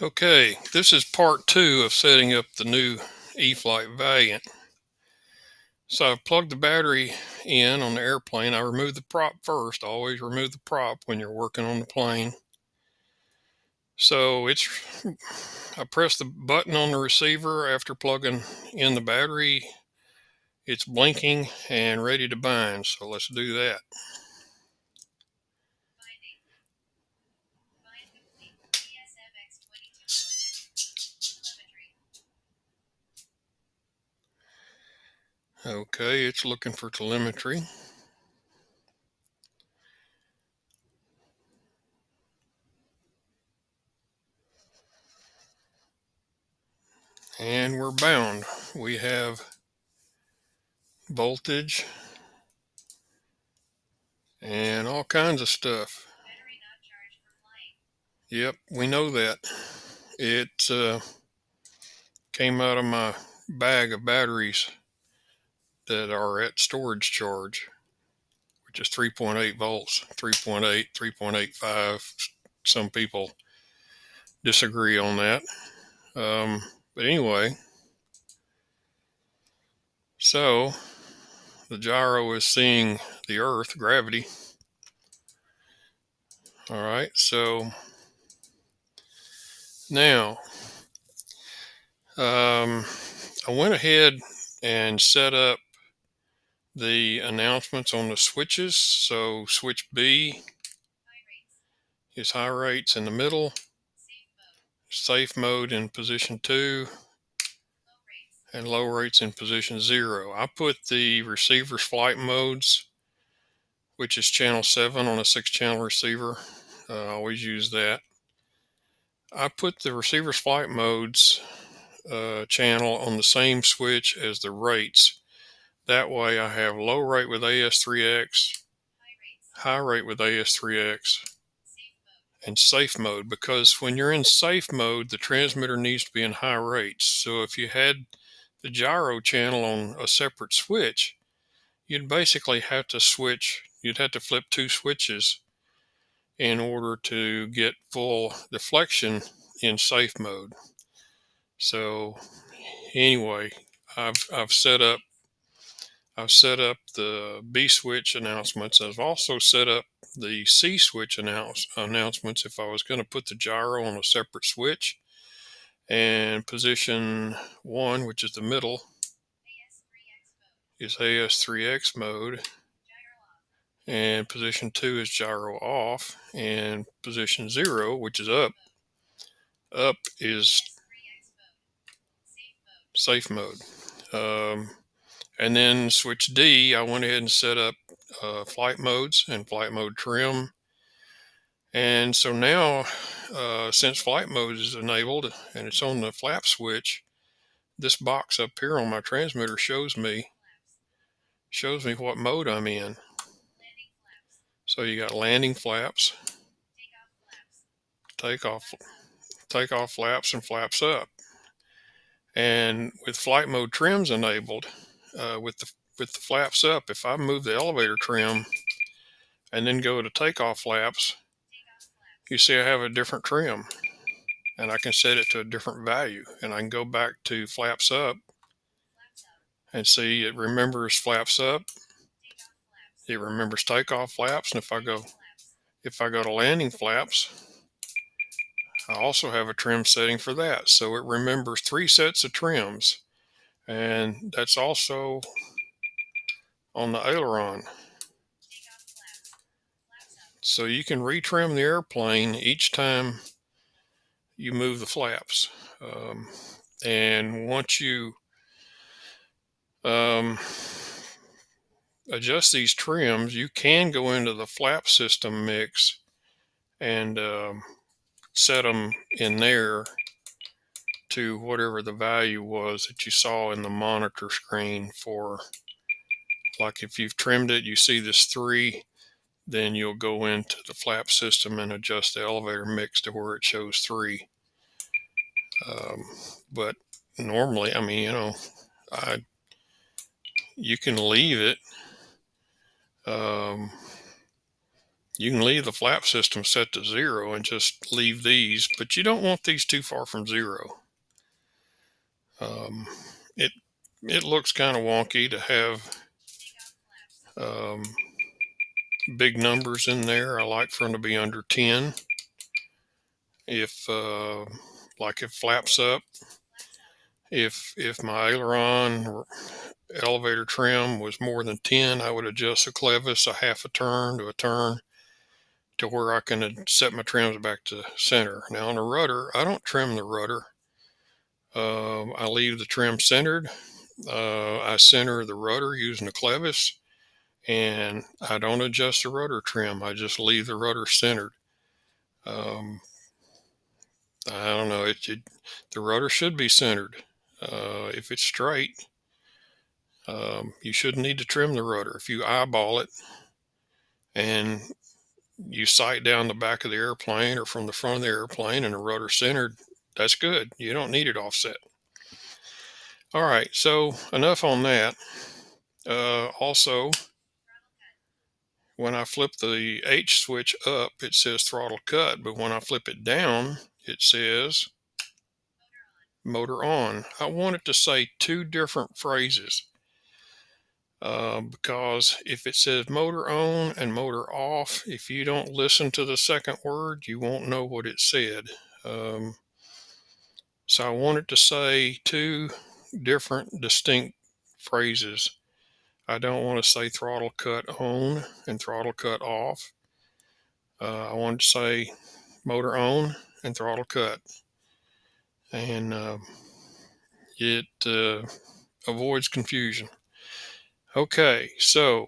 Okay, this is part two of setting up the new E-flite Valiant. So I've plugged the battery in on the airplane. I removed the prop first. Always remove the prop when you're working on the plane. So I press the button on the receiver after plugging in the battery. It's blinking and ready to bind. So let's do that. Okay, it's looking for telemetry. And we're bound. We have voltage and all kinds of stuff. Yep, we know that. It came out of my bag of batteries that are at storage charge, which is 3.8 volts, 3.8, 3.85. Some people disagree on that. But anyway, so the gyro is seeing the Earth, gravity. All right, so now I went ahead and set up the announcements on the switches. So switch B is high rates in the middle, safe mode in position 2, and low rates in position 0. I put the receiver's flight modes, which is channel 7 on a 6-channel receiver. I always use that. I put the receiver's flight modes channel on the same switch as the rates. That way I have low rate with AS3X, high rate with AS3X, and safe mode, because when you're in safe mode, the transmitter needs to be in high rates. So if you had the gyro channel on a separate switch, you'd basically have to flip 2 switches in order to get full deflection in safe mode. So anyway, I've set up the B switch announcements. I've also set up the C switch announcements if I was going to put the gyro on a separate switch. And position 1, which is the middle, is AS3X mode. And position 2 is gyro off. And position 0, which is up is safe mode. And then switch D, I went ahead and set up flight modes and flight mode trim. And so now, since flight mode is enabled and it's on the flap switch, this box up here on my transmitter shows me what mode I'm in. So you got landing flaps, takeoff flaps, and flaps up. And with flight mode trims enabled, with the flaps up, if I move the elevator trim and then go to takeoff flaps, you see I have a different trim, and I can set it to a different value. And I can go back to flaps up and see it remembers flaps up, it remembers takeoff flaps, and if I go to landing flaps, I also have a trim setting for that. So it remembers 3 sets of trims, and that's also on the aileron. So you can retrim the airplane each time you move the flaps. And once you adjust these trims, you can go into the flap system mix and set them in there to whatever the value was that you saw in the monitor screen for. Like if you've trimmed it, you see this 3, then you'll go into the flap system and adjust the elevator mix to where it shows 3. But normally, I mean, you can leave it You can leave the flap system set to 0 and just leave these, but you don't want these too far from 0. Um, it it looks kind of wonky to have um, big numbers in there. I like for them to be under 10. If like if flaps up, if my aileron or elevator trim was more than 10, I would adjust the clevis a half a turn to a turn to where I can set my trims back to center. Now on the rudder, I don't trim the rudder. I leave the trim centered. I center the rudder using the clevis, and I don't adjust the rudder trim. I just leave the rudder centered. Um, I don't know. The rudder should be centered. If it's straight, you shouldn't need to trim the rudder. If you eyeball it and you sight down the back of the airplane or from the front of the airplane and the rudder centered, that's good. You don't need it offset. All right, so enough on that. Also, when I flip the H switch up, it says throttle cut, but when I flip it down, it says motor on. I want it to say two different phrases because if it says motor on and motor off, if you don't listen to the second word, you won't know what it said. So I want it to say two different distinct phrases. I don't want to say throttle cut on and throttle cut off. I want to say motor on and throttle cut. And it avoids confusion. Okay, so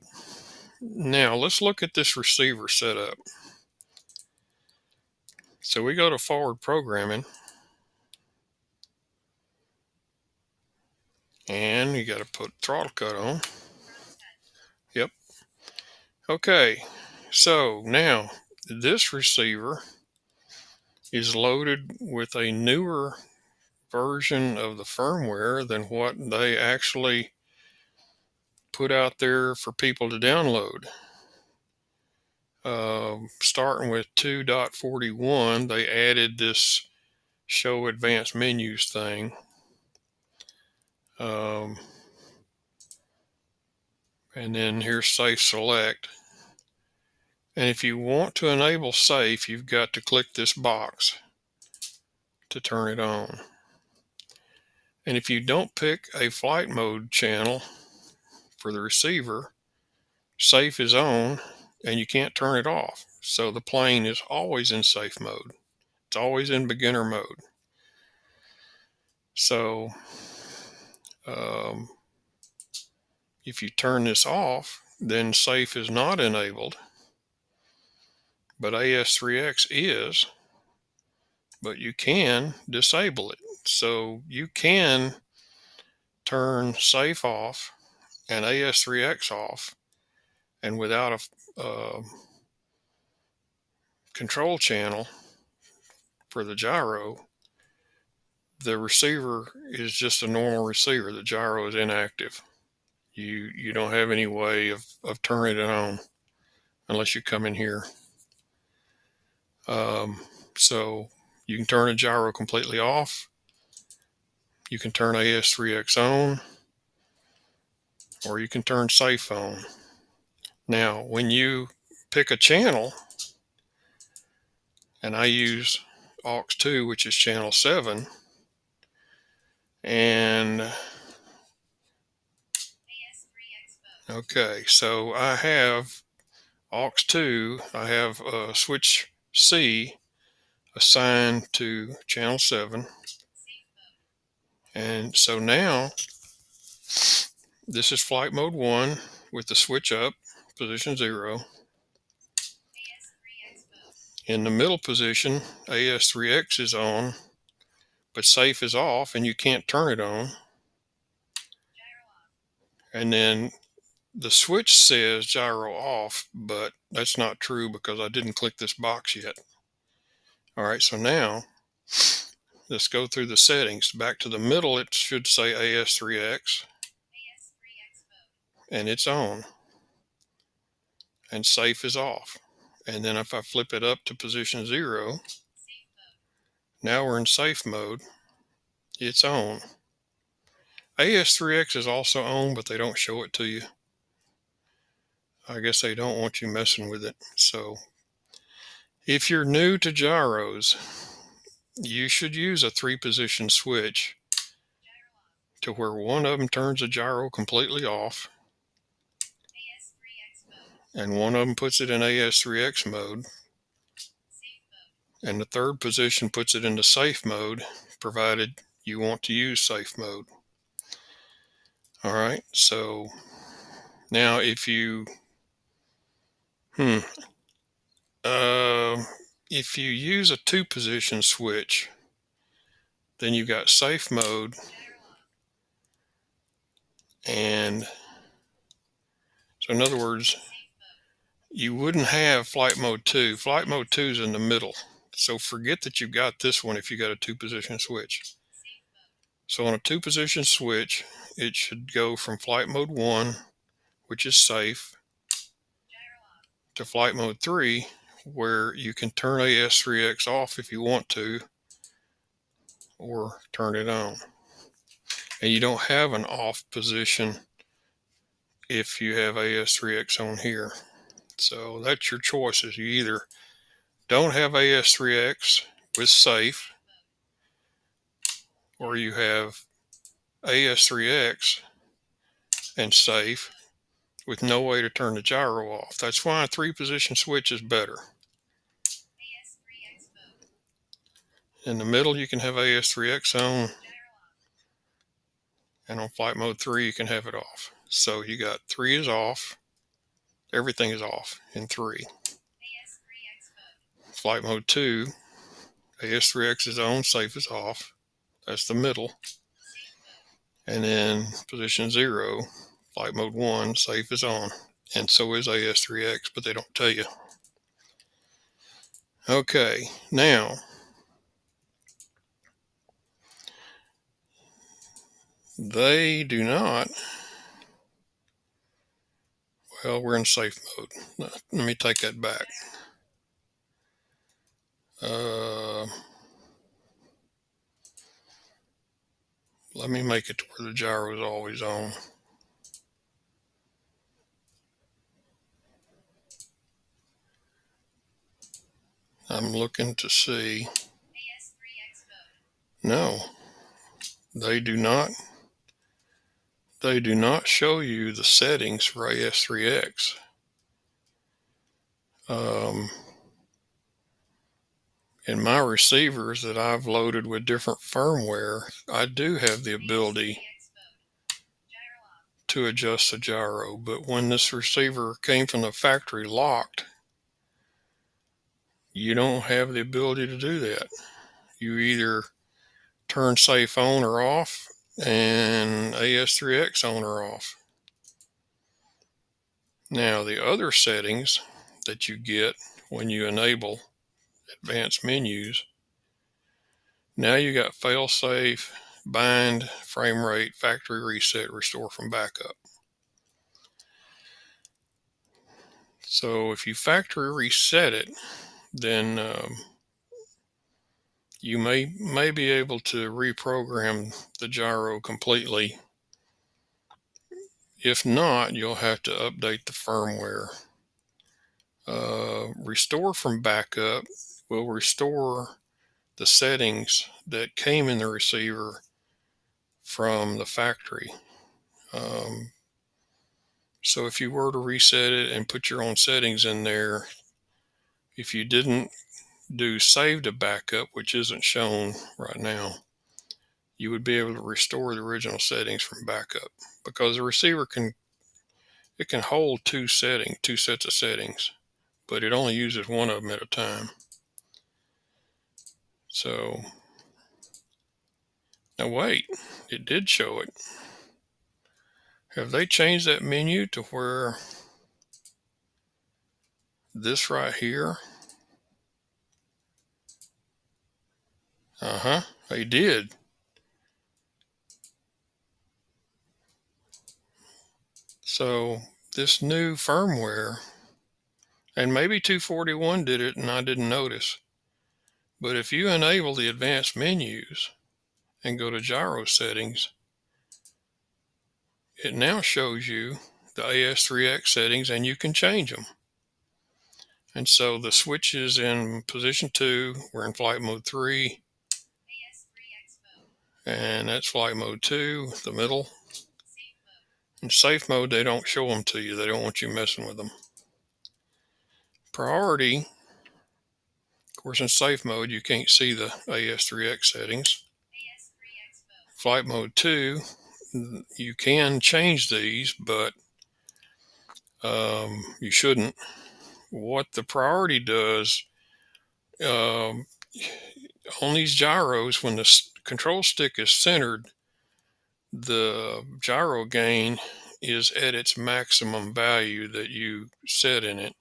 now let's look at this receiver setup. So we go to forward programming, and you got to put throttle cut on. Yep. Okay, so now this receiver is loaded with a newer version of the firmware than what they actually put out there for people to download. Starting with 2.41, they added this show advanced menus thing. And then here's safe select. And if you want to enable safe, you've got to click this box to turn it on. And if you don't pick a flight mode channel for the receiver, safe is on and you can't turn it off. So the plane is always in safe mode. It's always in beginner mode. So if you turn this off, then safe is not enabled, but AS3X is, but you can disable it. So you can turn safe off and AS3X off, and without a control channel for the gyro, the receiver is just a normal receiver. The gyro is inactive. You don't have any way of turning it on unless you come in here. So you can turn a gyro completely off. You can turn AS3X on, or you can turn safe on. Now, when you pick a channel, and I use aux2, which is channel 7, and okay, so I have aux2, I have switch C assigned to channel 7. And so now this is flight mode 1 with the switch up, position 0. In the middle position, AS3X is on, but safe is off and you can't turn it on. And then the switch says gyro off, but that's not true because I didn't click this box yet. All right, so now let's go through the settings. Back to the middle, it should say AS3X, and it's on, and safe is off. And then if I flip it up to position 0, now we're in safe mode. It's on. AS3X is also on, but they don't show it to you. I guess they don't want you messing with it. So if you're new to gyros, you should use a 3-position switch to where one of them turns the gyro completely off and one of them puts it in AS3X mode, and the third position puts it into safe mode, provided you want to use safe mode. All right, so now if you if you use a 2-position switch, then you got safe mode, and so in other words, you wouldn't have flight mode 2. Flight mode 2 is in the middle. So forget that you got this one if you got a 2-position switch. So on a 2-position switch, it should go from flight mode 1, which is safe, to flight mode 3, where you can turn AS3X off if you want to, or turn it on. And you don't have an off position if you have AS3X on here. So that's your choices. You either don't have AS3X with safe, or you have AS3X and safe with no way to turn the gyro off. That's why a 3-position switch is better. In the middle, you can have AS3X on, and on flight mode 3, you can have it off. So you got 3 is off, everything is off in 3. Flight mode 2, AS3X is on, safe is off. That's the middle. And then position 0, flight mode 1, safe is on. And so is AS3X, but they don't tell you. Okay, now they do not. Well, we're in safe mode. Let me take that back. Let me make it to where the gyro is always on. I'm looking to see. No, they do not. They do not show you the settings for AS3X. In my receivers that I've loaded with different firmware, I do have the ability to adjust the gyro, but when this receiver came from the factory locked, you don't have the ability to do that. You either turn safe on or off and AS3X on or off. Now the other settings that you get when you enable advanced menus, now you got fail safe, bind, frame rate, factory reset, restore from backup. So if you factory reset it, then you may be able to reprogram the gyro completely. If not, you'll have to update the firmware. Restore from backup will restore the settings that came in the receiver from the factory. So if you were to reset it and put your own settings in there, if you didn't do save to backup, which isn't shown right now, you would be able to restore the original settings from backup, because the receiver can hold two sets of settings, but it only uses one of them at a time. So now wait, it did show it. Have they changed that menu to where this right here? They did. So this new firmware, And maybe 241 did it and I didn't notice. But if you enable the advanced menus and go to gyro settings, it now shows you the AS3X settings and you can change them. And so the switch is in position 2, we're in flight mode 3, and that's flight mode 2, the middle. In safe mode, they don't show them to you. They don't want you messing with them. Priority, of course, in safe mode, you can't see the AS3X settings. Flight mode 2, you can change these, but you shouldn't. What the priority does, on these gyros, when the control stick is centered, the gyro gain is at its maximum value that you set in it.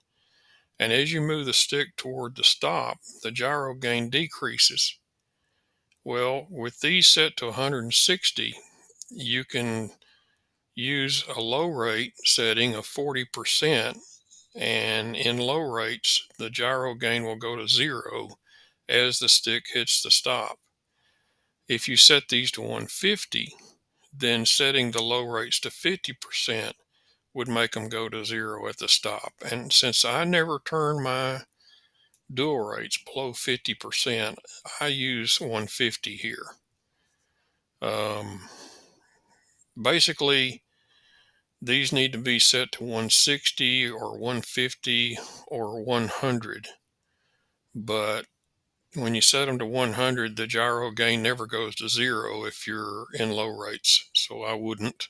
And as you move the stick toward the stop, the gyro gain decreases. Well, with these set to 160, you can use a low rate setting of 40%, and in low rates, the gyro gain will go to 0 as the stick hits the stop. If you set these to 150, then setting the low rates to 50% would make them go to 0 at the stop. And since I never turn my dual rates below 50%, I use 150 here. Basically, these need to be set to 160 or 150 or 100. But when you set them to 100, the gyro gain never goes to 0 if you're in low rates. So I wouldn't.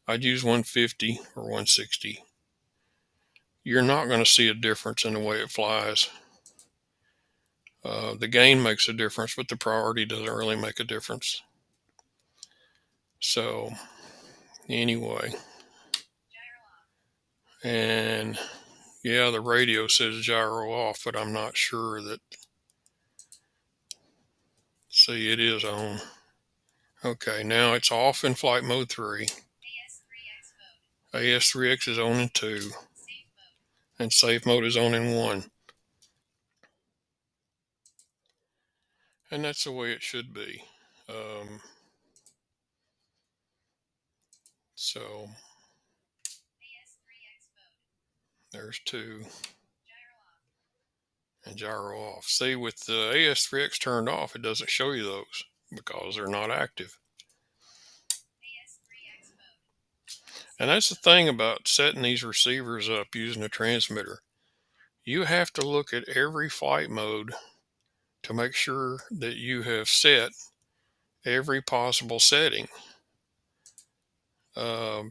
I'd use 150 or 160. You're not going to see a difference in the way it flies. The gain makes a difference, but the priority doesn't really make a difference. So anyway, and yeah, the radio says gyro off, but I'm not sure that. See, it is on. Okay, now it's off in flight mode 3. AS3X is on in 2. And safe mode is on in 1. And that's the way it should be. So there's 2 and gyro off. See, with the AS3X turned off, it doesn't show you those because they're not active. And that's the thing about setting these receivers up using a transmitter. You have to look at every flight mode to make sure that you have set every possible setting.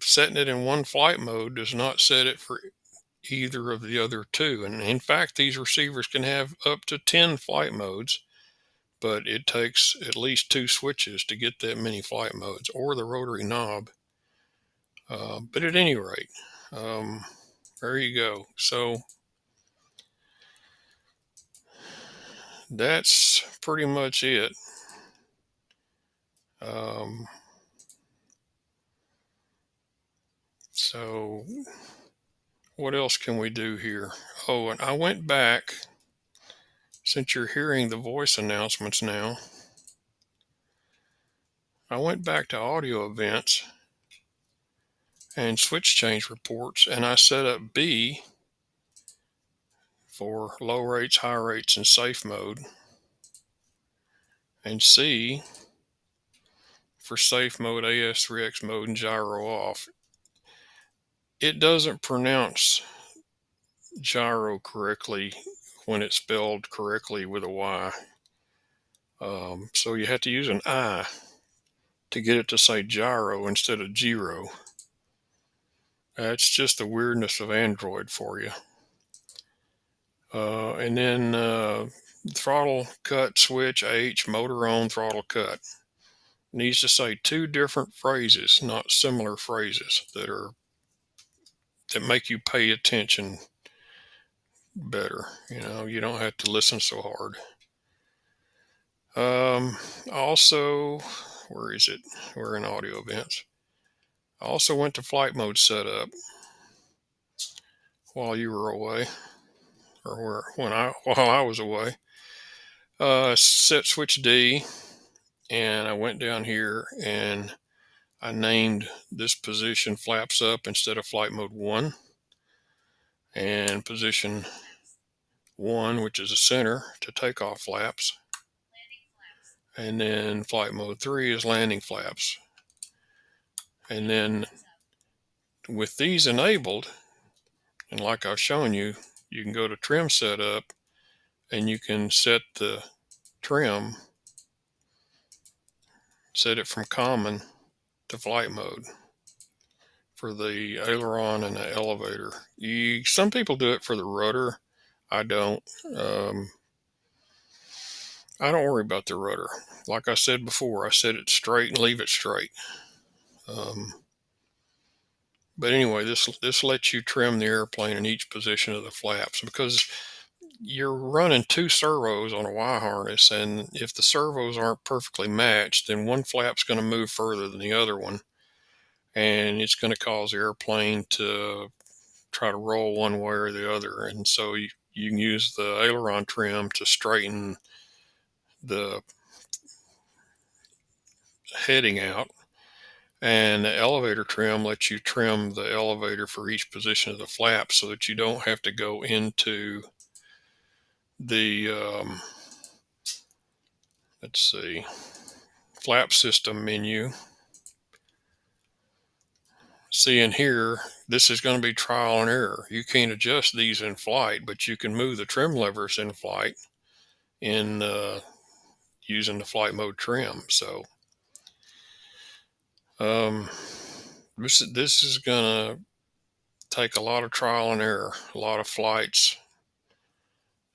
Setting it in one flight mode does not set it for either of the other 2. And in fact, these receivers can have up to 10 flight modes, but it takes at least 2 switches to get that many flight modes, or the rotary knob. But at any rate, there you go. So that's pretty much it. So what else can we do here? Oh, and I went back, since you're hearing the voice announcements now, I went back to audio events and switch change reports, and I set up B for low rates, high rates, and safe mode, and C for safe mode, AS3X mode, and gyro off. It doesn't pronounce gyro correctly when it's spelled correctly with a Y. So you have to use an I to get it to say gyro instead of gyro. That's just the weirdness of Android for you. And then throttle cut switch H, motor on, throttle cut. Needs to say 2 different phrases, not similar phrases that make you pay attention better. You don't have to listen so hard. Also, where is it? We're in audio events. I also went to flight mode setup. while you were away, or while I was away. Set switch D, and I went down here and I named this position flaps up instead of flight mode 1, and position 1, which is the center, to takeoff flaps. And then flight mode 3 is landing flaps. And then with these enabled, and like I've shown you, you can go to trim setup and you can set the trim, set it from common to flight mode for the aileron and the elevator. Some people do it for the rudder. I don't. I don't worry about the rudder. Like I said before, I set it straight and leave it straight. But anyway, this lets you trim the airplane in each position of the flaps, because you're running 2 servos on a Y harness, and if the servos aren't perfectly matched, then one flap's going to move further than the other one, and it's going to cause the airplane to try to roll one way or the other. And so you can use the aileron trim to straighten the heading out, and the elevator trim lets you trim the elevator for each position of the flap so that you don't have to go into the let's see, flap system menu. See, in here, this is going to be trial and error. You can't adjust these in flight, but you can move the trim levers in flight in using the flight mode trim. So this is going to take a lot of trial and error, a lot of flights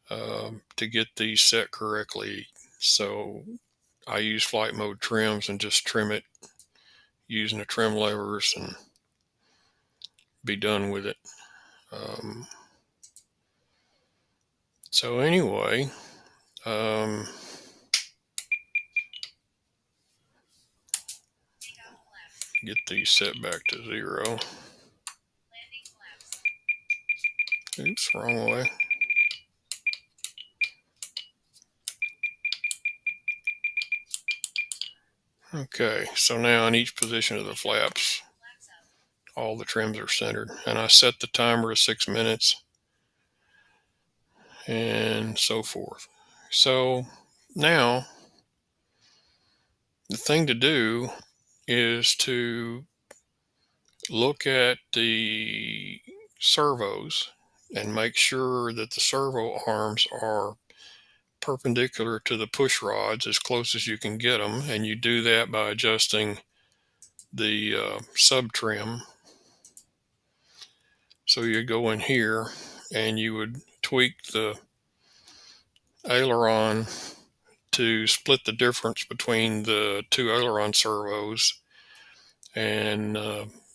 to get these set correctly. So I use flight mode trims and just trim it using the trim levers and be done with it. So anyway, get these set back to 0. Oops, wrong way. Okay, so now in each position of the flaps, all the trims are centered, and I set the timer to 6 minutes and so forth. So now the thing to do is to look at the servos and make sure that the servo arms are perpendicular to the push rods as close as you can get them, and you do that by adjusting the sub trim. So you go in here and you would tweak the aileron to split the difference between the 2 aileron servos, and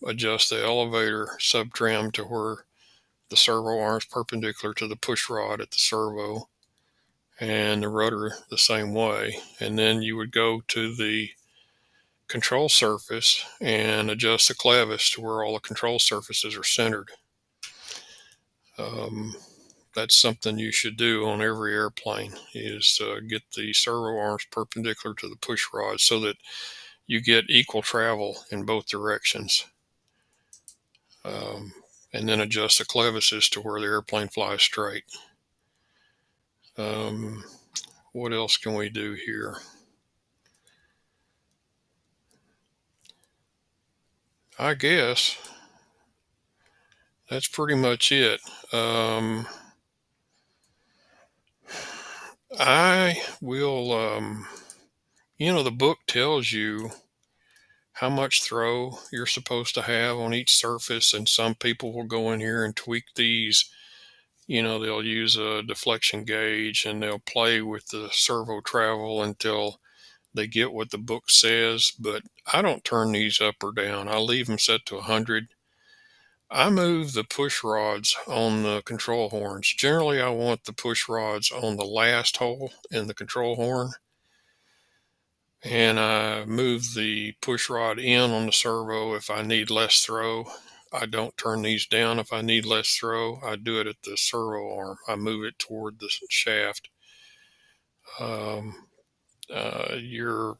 adjust the elevator sub trim to where the servo arms perpendicular to the push rod at the servo, and the rudder the same way. And then you would go to the control surface and adjust the clevis to where all the control surfaces are centered. That's something you should do on every airplane, is get the servo arms perpendicular to the push rod so that you get equal travel in both directions. And then adjust the clevises to where the airplane flies straight. What else can we do here? I guess that's pretty much it. I will, the book tells you how much throw you're supposed to have on each surface, and some people will go in here and tweak these. They'll use a deflection gauge and they'll play with the servo travel until they get what the book says, but I don't turn these up or down. I leave them set to 100. I move the push rods on the control horns. Generally, I want the push rods on the last hole in the control horn, and I move the push rod in on the servo if I need less throw. I don't turn these down if I need less throw. I do it at the servo arm. I move it toward the shaft. Um, your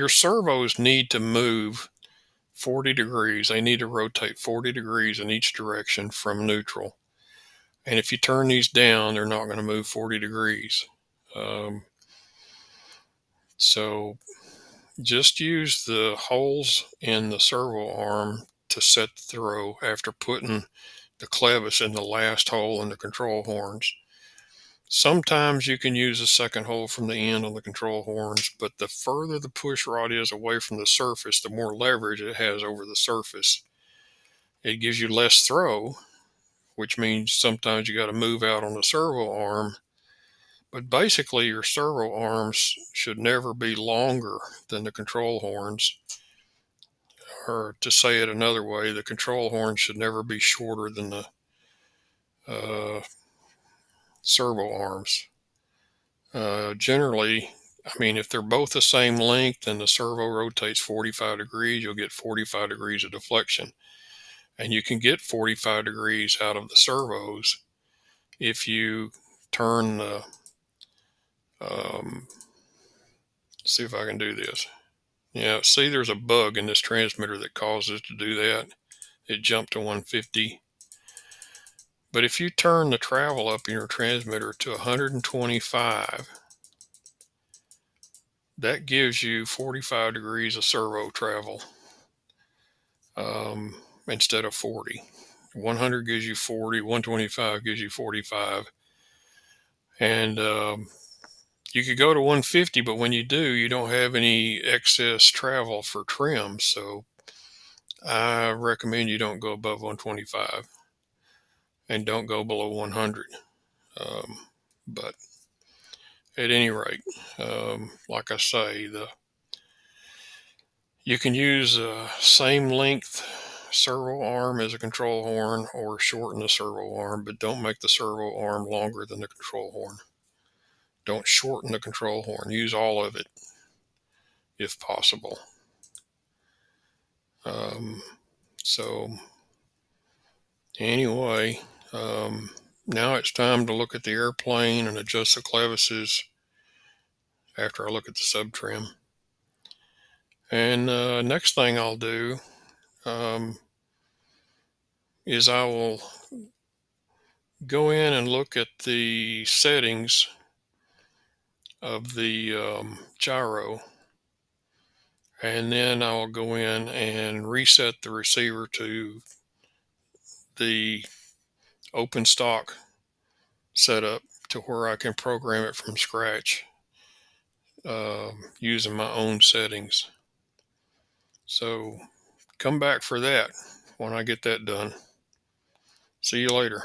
servos need to move 40 degrees. They need to rotate 40 degrees in each direction from neutral. And if you turn these down, they're not going to move 40 degrees. So just use the holes in the servo arm to set the throw after putting the clevis in the last hole in the control horns. Sometimes you can use a second hole from the end on the control horns, but the further the push rod is away from the surface, the more leverage it has over the surface. It gives you less throw, which means sometimes you got to move out on the servo arm. But basically, your servo arms should never be longer than the control horns. Or to say it another way, the control horns should never be shorter than the servo arms. Generally, I mean, if they're both the same length and the servo rotates 45 degrees, you'll get 45 degrees of deflection. And you can get 45 degrees out of the servos if you turn the, see if I can do this. Yeah, see, there's a bug in this transmitter that causes it to do that. It jumped to 150. But if you turn the travel up in your transmitter to 125, that gives you 45 degrees of servo travel instead of 40. 100 gives you 40, 125 gives you 45. And you could go to 150, but when you do, you don't have any excess travel for trim. So I recommend you don't go above 125 and don't go below 100. But at any rate, like I say, you can use the same length servo arm as a control horn or shorten the servo arm, but don't make the servo arm longer than the control horn. Don't shorten the control horn. Use all of it if possible. So anyway, now it's time to look at the airplane and adjust the clevises after I look at the sub trim. And next thing I'll do is I will go in and look at the settings of the gyro, and then I will go in and reset the receiver to the open stock setup to where I can program it from scratch using my own settings. So come back for that when I get that done. See you later.